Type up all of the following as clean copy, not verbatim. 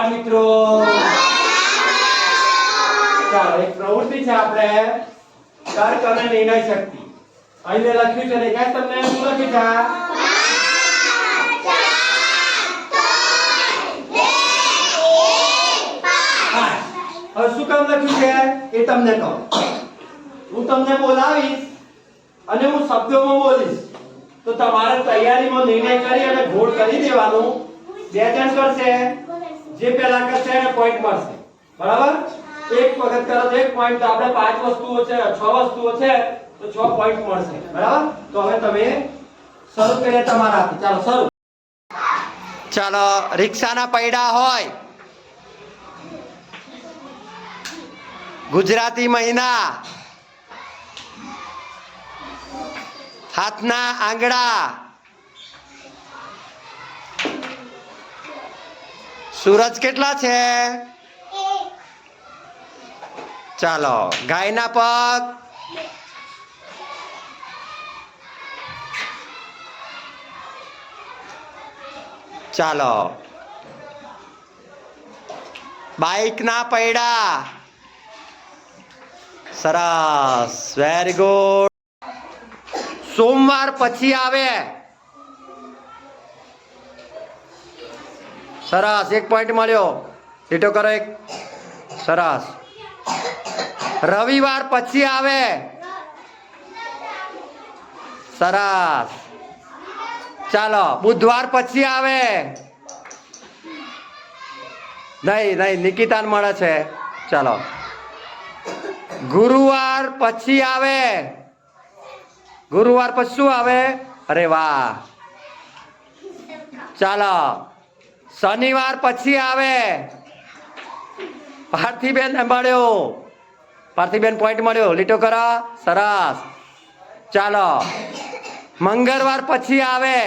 નમસ્કાર મિત્રો। ચાલો એક પ્રવૃત્તિ છે આપણે તર્ક અને નિર્ણય શક્તિ। અહીં મેં લખ્યું છે ને કે તમને શું લખ્યું છે? હવે શું કામ લખ્યું છે એ તમને કહું। હું તમને બોલાવીશ અને હું શબ્દોમાં બોલીશ તો તમારે તૈયારીમાં નિર્ણય કરી અને ગોળ કરી દેવાનું। બે જણ કરશે, જે પહેલા કરશે એને પોઈન્ટ મળશે, બરાબર? એક વખત કરો તો એક પોઈન્ટ, તો આપણે 5 વસ્તુઓ છે, 6 વસ્તુઓ છે તો 6 પોઈન્ટ મળશે, બરાબર? તો હવે તમે શરૂ કરીએ તમારા હાથે। ચાલો શરૂ। ચાલો, રિક્ષાના પૈડા હોય, ગુજરાતી મહિના, હાથના આંગળા, સૂરજ કેટલા છે? ચાલો, ગાયના પગ, ચાલો, બાઈકના પૈડા, સરસ, વેરી ગુડ। સોમવાર પછી આવે, સરસ, 1 પોઈન્ટ મળ્યો, લીટો કરો એક, સરસ। રવિવાર પછી આવે, સરસ, ચાલો। બુધવાર પછી આવે, નહીં, નિકિતાને મળે છે, ચાલો। ગુરુવાર પછી આવે, ગુરુવાર પછી શું આવે? અરે વાહ, ચાલો। શનિવાર પછી આવે, પાર્થિબેન મળ્યો, પાર્થિબેન પોઈન્ટ મળ્યો, લીટો કરો, સરસ, ચાલો। મંગળવાર પછી આવે,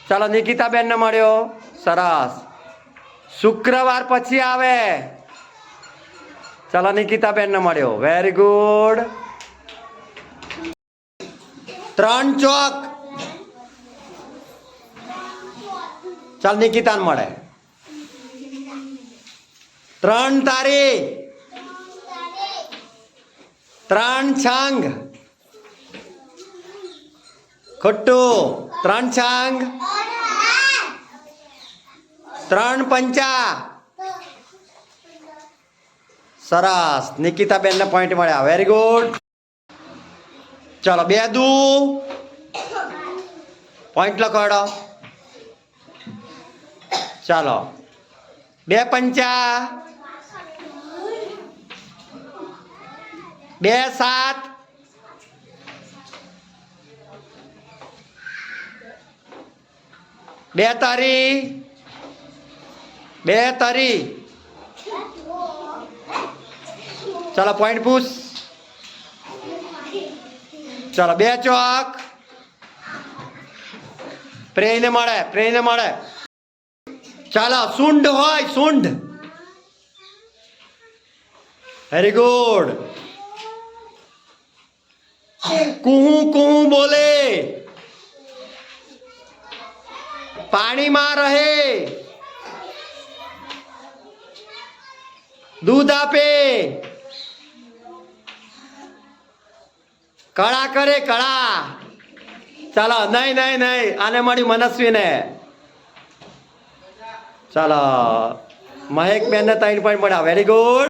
ચાલો, નિકિતાબેન ને મળ્યો, સરસ। શુક્રવાર પછી આવે, ચાલો, નિકિતાબેન ને મળ્યો, વેરી ગુડ। 3 ચોક, ચાલ, નિકિતાને મળે। 3 તારી, 3 છંગ, ખોટું, 3 છંગ, 3 પંચા, સરસ, નિકિતાબેન ને પોઈન્ટ મળ્યા, વેરી ગુડ। ચાલો, 2 દુ, પોઈન્ટ લખો, ચાલો। 2 પંચા, 2 સાત, 2 તરી, 2 તરી, ચાલો, પોઈન્ટ પૂછ, ચાલો। 2 ચોક, પ્રેયને મળે, ચાલો। સૂંઢ હોય, સૂંઢ, વેરી ગુડ। કુહુ કુહુ બોલે, પાણીમાં રહે, દૂધ આપે, કળા કરે, કળા, ચાલો। નહીં, આને મળ્યું મનસ્વીને, ચાલો। મહેકબેન ને 3 પોઈન્ટ મળ્યા, વેરી ગુડ।